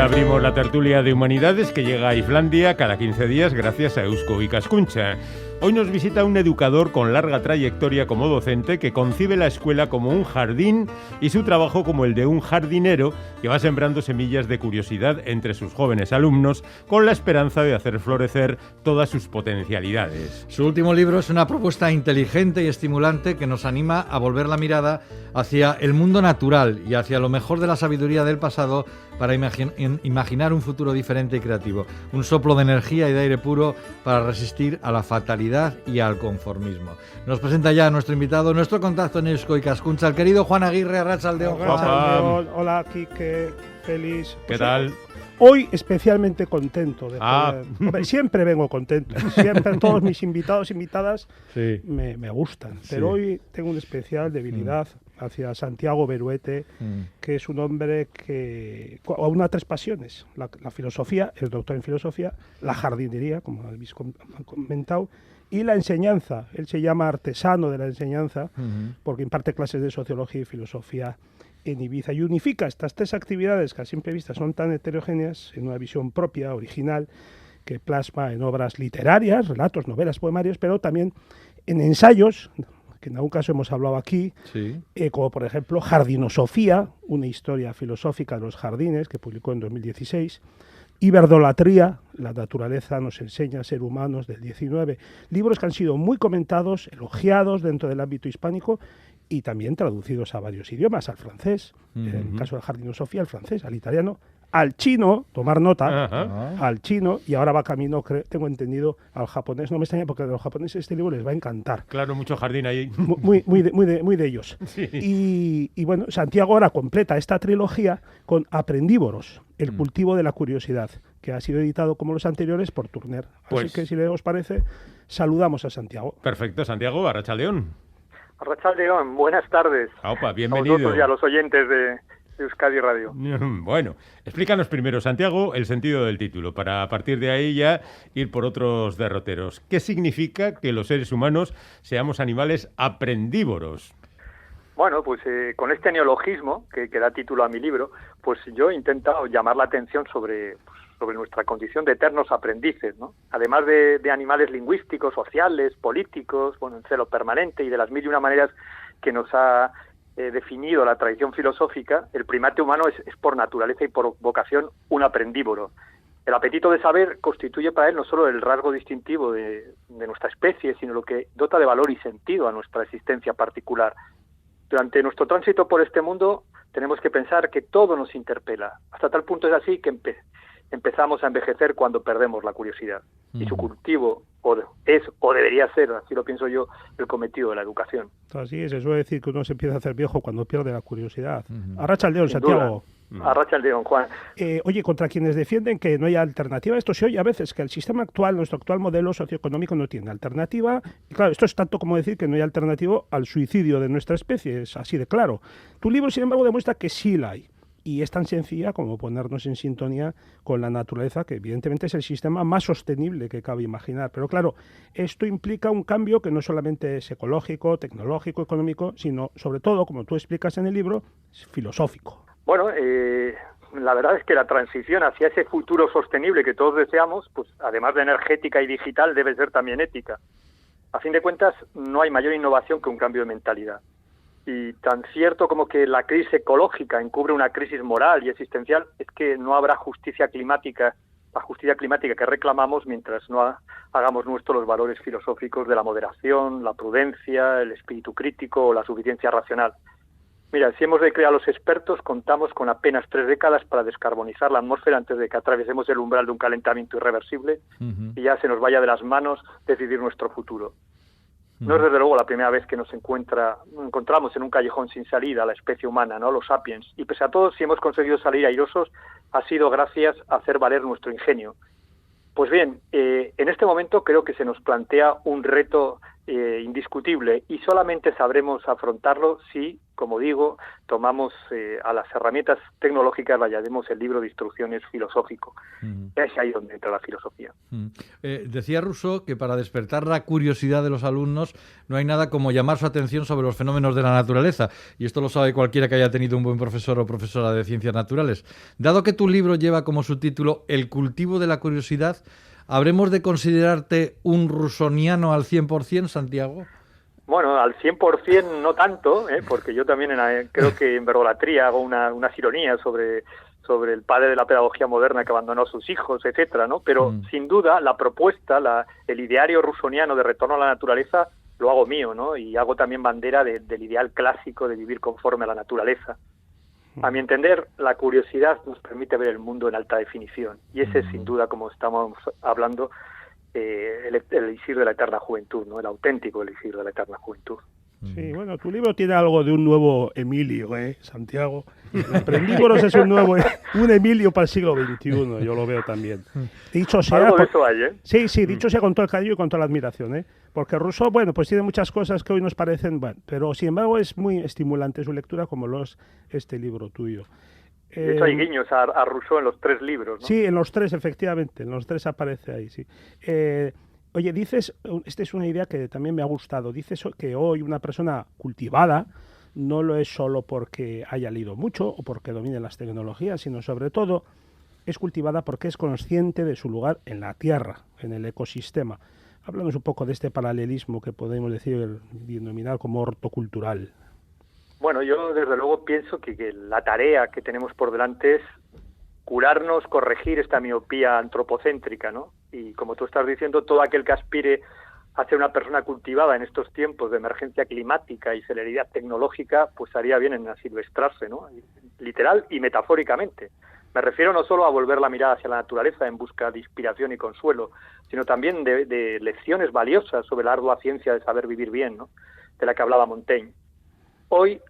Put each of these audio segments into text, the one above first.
ahora abrimos la tertulia de humanidades que llega a Islandia cada 15 días gracias a Eusko Ikaskuntza. Hoy nos visita un educador con larga trayectoria como docente que concibe la escuela como un jardín y su trabajo como el de un jardinero que va sembrando semillas de curiosidad entre sus jóvenes alumnos con la esperanza de hacer florecer todas sus potencialidades. Su último libro es una propuesta inteligente y estimulante que nos anima a volver la mirada hacia el mundo natural y hacia lo mejor de la sabiduría del pasado para imaginar un futuro diferente y creativo. Un soplo de energía y de aire puro para resistir a la fatalidad y al conformismo. Nos presenta ya nuestro invitado, nuestro contacto en Eusko Ikaskuntza, el querido Juan Aguirre, Arratsaldeon. Hola, Quique, feliz. ¿Qué tal? Hoy especialmente contento de poder... Hombre, siempre vengo contento, siempre todos mis invitados, invitadas sí. me gustan, pero hoy tengo una especial debilidad hacia Santiago Beruete, que es un hombre que aúna tres pasiones: la filosofía, es doctor en filosofía, la jardinería, como habéis comentado, y la enseñanza. Él se llama artesano de la enseñanza porque imparte clases de sociología y filosofía en Ibiza y unifica estas tres actividades que a simple vista son tan heterogéneas en una visión propia, original, que plasma en obras literarias, relatos, novelas, poemarios, pero también en ensayos, que en algún caso hemos hablado aquí, como por ejemplo Jardinosofía, una historia filosófica de los jardines, que publicó en 2016, y Verdolatría, la naturaleza nos enseña a ser humanos, del 19, libros que han sido muy comentados, elogiados dentro del ámbito hispánico y también traducidos a varios idiomas, al francés, en el caso de Jardinosofía, al francés, al italiano, al chino, tomar nota, al chino, y ahora va camino, tengo entendido, al japonés. No me extraña porque a los japoneses este libro les va a encantar. Claro, mucho jardín ahí. Muy de ellos. Sí. Y bueno, Santiago ahora completa esta trilogía con Aprendívoros, el cultivo de la curiosidad, que ha sido editado como los anteriores por Turner. Así que si os parece, saludamos a Santiago. Perfecto, Santiago, Arratsaldeon. Arratsaldeon, buenas tardes. Opa, bienvenido. A vosotros y a los oyentes de Euskadi Radio. Bueno, explícanos primero, Santiago, el sentido del título, para a partir de ahí ya ir por otros derroteros. ¿Qué significa que los seres humanos seamos animales aprendívoros? Bueno, pues con este neologismo que da título a mi libro, pues yo he intentado llamar la atención sobre nuestra condición de eternos aprendices, ¿no? Además de animales lingüísticos, sociales, políticos, bueno, en celo permanente y de las mil y una maneras que nos ha definido la tradición filosófica, el primate humano es por naturaleza y por vocación un aprendívoro. El apetito de saber constituye para él no solo el rasgo distintivo de nuestra especie, sino lo que dota de valor y sentido a nuestra existencia particular. Durante nuestro tránsito por este mundo tenemos que pensar que todo nos interpela. Hasta tal punto es así que empezamos a envejecer cuando perdemos la curiosidad. Y su cultivo es o debería ser, así lo pienso yo, el cometido de la educación. Así es, se suele decir que uno se empieza a hacer viejo cuando pierde la curiosidad. Arratsaldeon, Santiago. Arratsaldeon, Juan. Oye, contra quienes defienden que no hay alternativa, esto se oye a veces, que el sistema actual, nuestro actual modelo socioeconómico no tiene alternativa. Y claro, esto es tanto como decir que no hay alternativo al suicidio de nuestra especie, es así de claro. Tu libro, sin embargo, demuestra que sí la hay. Y es tan sencilla como ponernos en sintonía con la naturaleza, que evidentemente es el sistema más sostenible que cabe imaginar. Pero claro, esto implica un cambio que no solamente es ecológico, tecnológico, económico, sino sobre todo, como tú explicas en el libro, es filosófico. Bueno, la verdad es que la transición hacia ese futuro sostenible que todos deseamos, pues además de energética y digital, debe ser también ética. A fin de cuentas, no hay mayor innovación que un cambio de mentalidad. Y tan cierto como que la crisis ecológica encubre una crisis moral y existencial, es que no habrá justicia climática, la justicia climática que reclamamos mientras no hagamos nuestros los valores filosóficos de la moderación, la prudencia, el espíritu crítico o la suficiencia racional. Mira, si hemos de creer a los expertos, contamos con apenas 3 décadas para descarbonizar la atmósfera antes de que atrevesemos el umbral de un calentamiento irreversible y ya se nos vaya de las manos decidir nuestro futuro. No es desde luego la primera vez que nos encontramos en un callejón sin salida, la especie humana, ¿no? Los sapiens. Y pese a todo, si hemos conseguido salir airosos, ha sido gracias a hacer valer nuestro ingenio. Pues bien, en este momento creo que se nos plantea un reto indiscutible, y solamente sabremos afrontarlo si, como digo, tomamos a las herramientas tecnológicas, añadimos el libro de instrucciones filosófico. Es ahí donde entra la filosofía. Decía Rousseau que para despertar la curiosidad de los alumnos no hay nada como llamar su atención sobre los fenómenos de la naturaleza, y esto lo sabe cualquiera que haya tenido un buen profesor o profesora de ciencias naturales. Dado que tu libro lleva como subtítulo El cultivo de la curiosidad, ¿habremos de considerarte un rusoniano al 100%, Santiago? Bueno, al 100% no tanto, porque yo también creo que en Verbolatría hago unas ironías sobre el padre de la pedagogía moderna que abandonó a sus hijos, etcétera, ¿no? Pero sin duda la propuesta, el ideario rusoniano de retorno a la naturaleza lo hago mío, ¿no? Y hago también bandera del ideal clásico de vivir conforme a la naturaleza. A mi entender, la curiosidad nos permite ver el mundo en alta definición, y ese es, sin duda, como estamos hablando, el elixir de la eterna juventud, ¿no? El auténtico elixir de la eterna juventud. Sí, bueno, tu libro tiene algo de un nuevo Emilio, Santiago. Emprendívoros es un Emilio para el siglo XXI, yo lo veo también. Dicho sea, algo de eso hay, Sí, dicho sea con todo el cariño y con toda la admiración, Porque Rousseau, bueno, pues tiene muchas cosas que hoy nos parecen, bueno, pero sin embargo es muy estimulante su lectura, como lo es este libro tuyo. De hecho hay guiños a Rousseau en los 3 libros, ¿no? Sí, en los 3, efectivamente, en los 3 aparece ahí, sí. Oye, dices, esta es una idea que también me ha gustado, dices que hoy una persona cultivada no lo es solo porque haya leído mucho o porque domine las tecnologías, sino sobre todo es cultivada porque es consciente de su lugar en la tierra, en el ecosistema. Háblanos un poco de este paralelismo que podemos denominar como hortocultural. Bueno, yo desde luego pienso que la tarea que tenemos por delante es curarnos, corregir esta miopía antropocéntrica, ¿no? Y como tú estás diciendo, todo aquel que aspire a ser una persona cultivada en estos tiempos de emergencia climática y celeridad tecnológica, pues haría bien en asilvestrarse, ¿no? Literal y metafóricamente. Me refiero no solo a volver la mirada hacia la naturaleza en busca de inspiración y consuelo, sino también de lecciones valiosas sobre la ardua ciencia de saber vivir bien, ¿no? De la que hablaba Montaigne. Hoy,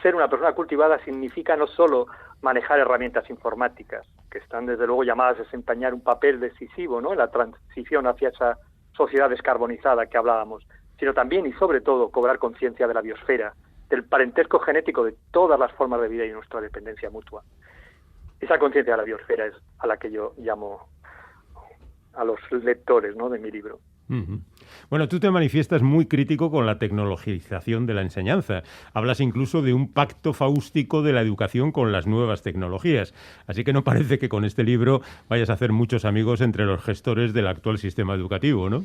ser una persona cultivada significa no solo manejar herramientas informáticas, que están desde luego llamadas a desempeñar un papel decisivo, ¿no?, en la transición hacia esa sociedad descarbonizada que hablábamos, sino también y sobre todo cobrar conciencia de la biosfera, del parentesco genético de todas las formas de vida y nuestra dependencia mutua. Esa conciencia de la biosfera es a la que yo llamo a los lectores, ¿no?, de mi libro. Uh-huh. Bueno, tú te manifiestas muy crítico con la tecnologización de la enseñanza. Hablas incluso de un pacto fáustico de la educación con las nuevas tecnologías. Así que no parece que con este libro vayas a hacer muchos amigos entre los gestores del actual sistema educativo, ¿no?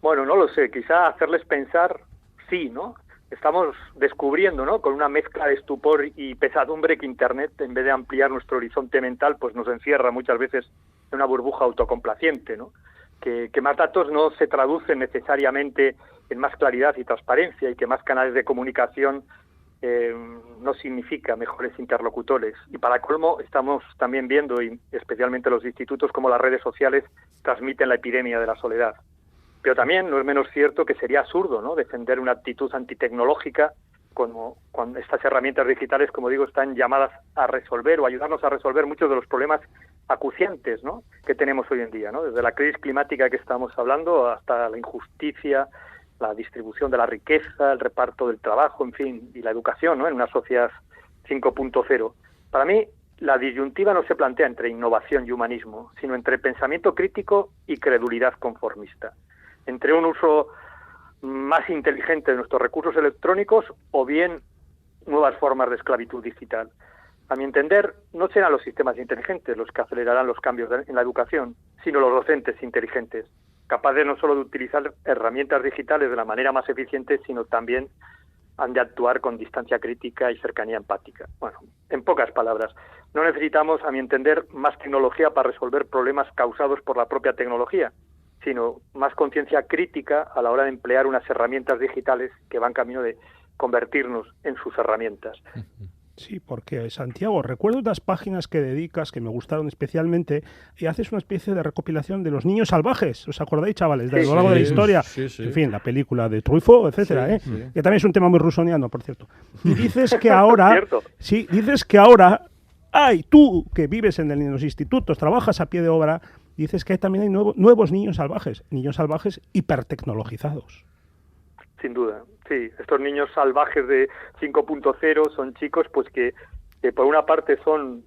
Bueno, no lo sé. Quizá hacerles pensar, sí, ¿no? Estamos descubriendo, ¿no?, con una mezcla de estupor y pesadumbre que Internet, en vez de ampliar nuestro horizonte mental, pues nos encierra muchas veces en una burbuja autocomplaciente, ¿no? Que más datos no se traducen necesariamente en más claridad y transparencia, y que más canales de comunicación no significa mejores interlocutores. Y para colmo estamos también viendo, y especialmente los institutos, como las redes sociales transmiten la epidemia de la soledad. Pero también no es menos cierto que sería absurdo, ¿no?, defender una actitud antitecnológica cuando estas herramientas digitales, como digo, están llamadas a resolver o ayudarnos a resolver muchos de los problemas acuciantes, ¿no?, que tenemos hoy en día, ¿no?, desde la crisis climática que estamos hablando hasta la injusticia, la distribución de la riqueza, el reparto del trabajo, en fin, y la educación, ¿no?, en una sociedad 5.0. Para mí, la disyuntiva no se plantea entre innovación y humanismo, sino entre pensamiento crítico y credulidad conformista, entre un uso más inteligente de nuestros recursos electrónicos o bien nuevas formas de esclavitud digital. A mi entender, no serán los sistemas inteligentes los que acelerarán los cambios en la educación, sino los docentes inteligentes, capaces no solo de utilizar herramientas digitales de la manera más eficiente, sino también han de actuar con distancia crítica y cercanía empática. Bueno, en pocas palabras, no necesitamos, a mi entender, más tecnología para resolver problemas causados por la propia tecnología, sino más conciencia crítica a la hora de emplear unas herramientas digitales que van camino de convertirnos en sus herramientas. Sí, porque, Santiago, recuerdo unas páginas que dedicas que me gustaron especialmente, y haces una especie de recopilación de los niños salvajes. ¿Os acordáis, chavales? De lo largo de la historia. Sí, sí. En fin, la película de Truffaut, etcétera, sí. Que también es un tema muy rusoniano, por cierto. Y dices que ahora... sí, dices que ahora... tú que vives en los institutos, trabajas a pie de obra, dices que también hay nuevos niños salvajes hipertecnologizados. sin duda. Sí, estos niños salvajes de 5.0 son chicos pues que por una parte son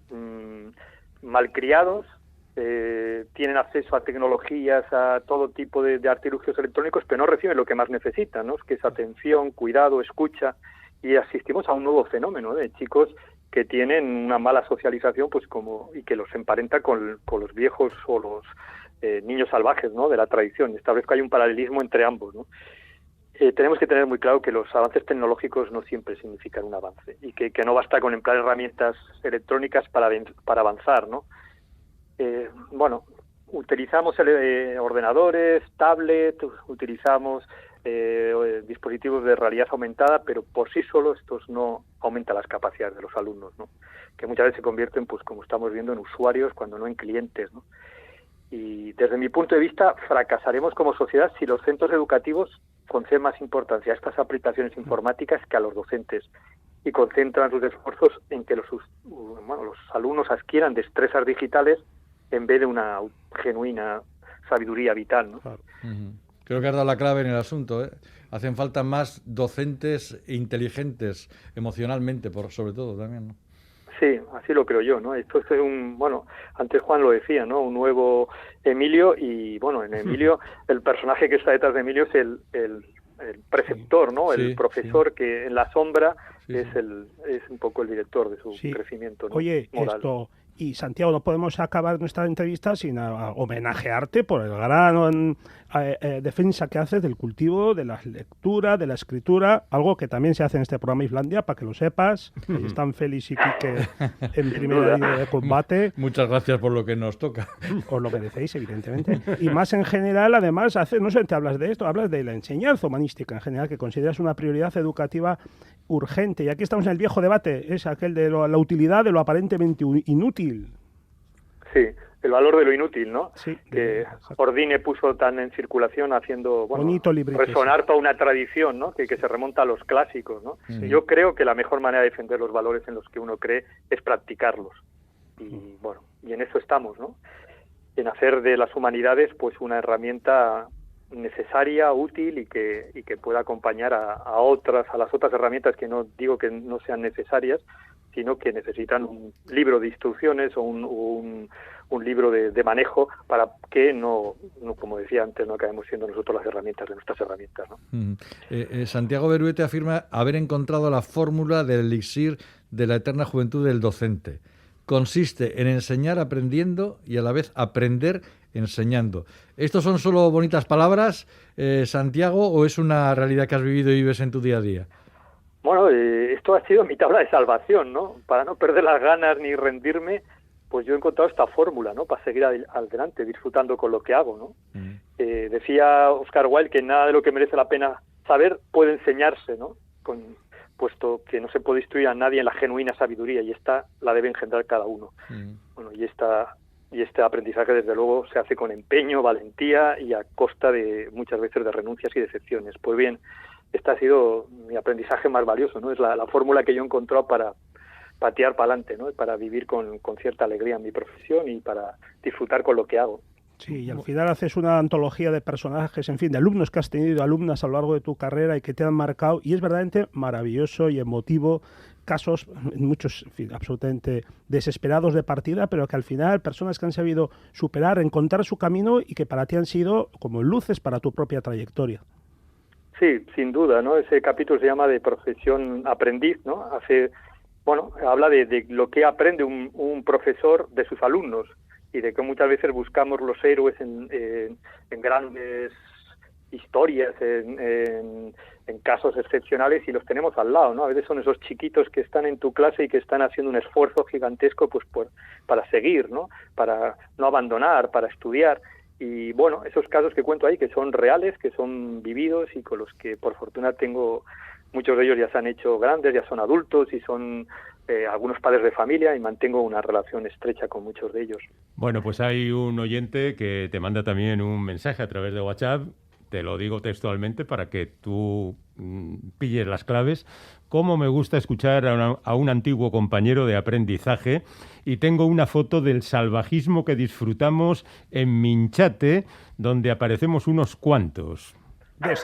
malcriados, tienen acceso a tecnologías, a todo tipo de artilugios electrónicos, pero no reciben lo que más necesitan, ¿no? Que es atención, cuidado, escucha, y asistimos a un nuevo fenómeno de chicos que tienen una mala socialización, pues y que los emparenta con los viejos o los niños salvajes, ¿no? De la tradición. Establezco que hay un paralelismo entre ambos, ¿no? Tenemos que tener muy claro que los avances tecnológicos no siempre significan un avance y que no basta con emplear herramientas electrónicas para avanzar, ¿no? Utilizamos ordenadores, tablets, utilizamos dispositivos de realidad aumentada, pero por sí solos estos no aumentan las capacidades de los alumnos, ¿no? Que muchas veces se convierten, pues como estamos viendo, en usuarios cuando no en clientes, ¿no? Y desde mi punto de vista fracasaremos como sociedad si los centros educativos conceden más importancia a estas aplicaciones informáticas que a los docentes y concentran sus esfuerzos en que los alumnos adquieran destrezas digitales en vez de una genuina sabiduría vital, ¿no? Claro. Creo que has dado la clave en el asunto, ¿eh? Hacen falta más docentes inteligentes emocionalmente, sobre todo también, ¿no? Sí, así lo creo yo, ¿no? Esto es antes Juan lo decía, ¿no? Un nuevo Emilio y, en Emilio, el personaje que está detrás de Emilio es el preceptor, ¿no? El profesor que en la sombra es un poco el director de su crecimiento, ¿no? Oye, moral. Y Santiago, no podemos acabar nuestra entrevista sin homenajearte por el gran defensa que haces del cultivo, de la lectura, de la escritura, algo que también se hace en este programa Islandia, para que lo sepas. Ahí están Félix y Quique en primera línea de combate. Muchas gracias por lo que nos toca. Os lo merecéis, evidentemente. Y más en general, además, no solamente hablas de esto, hablas de la enseñanza humanística en general, que consideras una prioridad educativa urgente. Y aquí estamos en el viejo debate, es aquel de la utilidad de lo aparentemente inútil. Sí, el valor de lo inútil, ¿no? Sí, que Ordine puso tan en circulación haciendo librito, resonar toda una tradición, ¿no? Que se remonta a los clásicos, ¿no? Sí. Yo creo que la mejor manera de defender los valores en los que uno cree es practicarlos. Y en eso estamos, ¿no? En hacer de las humanidades pues una herramienta necesaria, útil y que pueda acompañar a las otras herramientas que no digo que no sean necesarias, sino que necesitan un libro de instrucciones o un libro de manejo para que no, como decía antes, no acabemos siendo nosotros las herramientas de nuestras herramientas, ¿no? Santiago Beruete afirma haber encontrado la fórmula del elixir de la eterna juventud del docente. Consiste en enseñar aprendiendo y a la vez aprender enseñando. ¿Estos son solo bonitas palabras, Santiago, o es una realidad que has vivido y vives en tu día a día? Bueno, esto ha sido mi tabla de salvación, ¿no? Para no perder las ganas ni rendirme, pues yo he encontrado esta fórmula, ¿no? Para seguir adelante, disfrutando con lo que hago, ¿no? Decía Oscar Wilde que nada de lo que merece la pena saber puede enseñarse, ¿no? Puesto que no se puede instruir a nadie en la genuina sabiduría y esta la debe engendrar cada uno. Y este aprendizaje, desde luego, se hace con empeño, valentía y a costa de muchas veces de renuncias y decepciones. Pues bien, este ha sido mi aprendizaje más valioso, ¿no? Es la fórmula que yo he encontrado para tirar para adelante, ¿no? Para vivir con cierta alegría en mi profesión y para disfrutar con lo que hago. Sí, y al final haces una antología de personajes, en fin, de alumnos que has tenido, alumnas a lo largo de tu carrera y que te han marcado, y es verdaderamente maravilloso y emotivo, casos, muchos, en fin, absolutamente desesperados de partida, pero que al final personas que han sabido superar, encontrar su camino y que para ti han sido como luces para tu propia trayectoria. Sí, sin duda, ¿no? Ese capítulo se llama de profesión aprendiz, ¿no? Habla de lo que aprende un profesor de sus alumnos y de que muchas veces buscamos los héroes en grandes historias, en casos excepcionales y los tenemos al lado, ¿no? A veces son esos chiquitos que están en tu clase y que están haciendo un esfuerzo gigantesco pues para seguir, ¿no? Para no abandonar, para estudiar. Y bueno, esos casos que cuento ahí que son reales, que son vividos y con los que por fortuna muchos de ellos ya se han hecho grandes, ya son adultos y son algunos padres de familia y mantengo una relación estrecha con muchos de ellos. Bueno, pues hay un oyente que te manda también un mensaje a través de WhatsApp, te lo digo textualmente para que tú pilles las claves. Cómo me gusta escuchar a un antiguo compañero de aprendizaje y tengo una foto del salvajismo que disfrutamos en Minchate, donde aparecemos unos cuantos.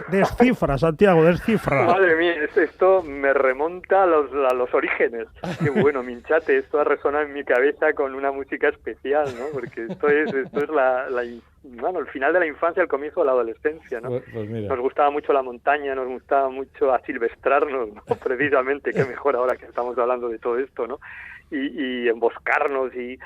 Descifra, Santiago, descifra. Madre mía, esto me remonta a los orígenes. Qué bueno, Minchate, esto ha resonado en mi cabeza con una música especial, ¿no? Porque esto es el final de la infancia, el comienzo de la adolescencia, ¿no? Pues mira. Nos gustaba mucho la montaña, nos gustaba mucho asilvestrarnos, ¿no? Precisamente, qué mejor ahora que estamos hablando de todo esto, ¿no? Y emboscarnos y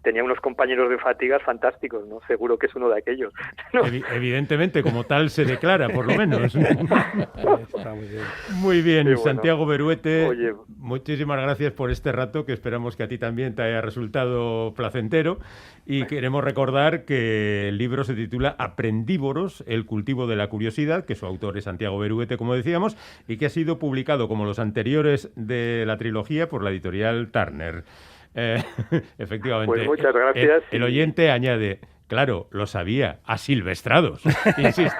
tenía unos compañeros de fatigas fantásticos, ¿no? Seguro que es uno de aquellos, ¿no? Evidentemente, como tal se declara, por lo menos. Está muy bien. Muy bien, Qué bueno. Santiago Beruete, Oye. muchísimas gracias por este rato, que esperamos que a ti también te haya resultado placentero. Y queremos recordar que el libro se titula Aprendívoros, el cultivo de la curiosidad, que su autor es Santiago Beruete, como decíamos, y que ha sido publicado, como los anteriores de la trilogía, por la editorial Turner. Efectivamente. Pues muchas gracias. El oyente añade... Claro, lo sabía, asilvestrados, insiste.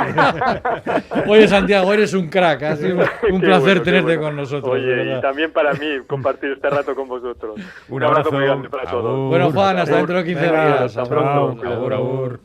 Oye, Santiago, eres un crack. Ha sido un placer tenerte con nosotros. Oye, y también para mí compartir este rato con vosotros. Un abrazo muy grande para todos. Bueno, Juan, hasta dentro de 15 días. Hasta pronto. Agur, agur.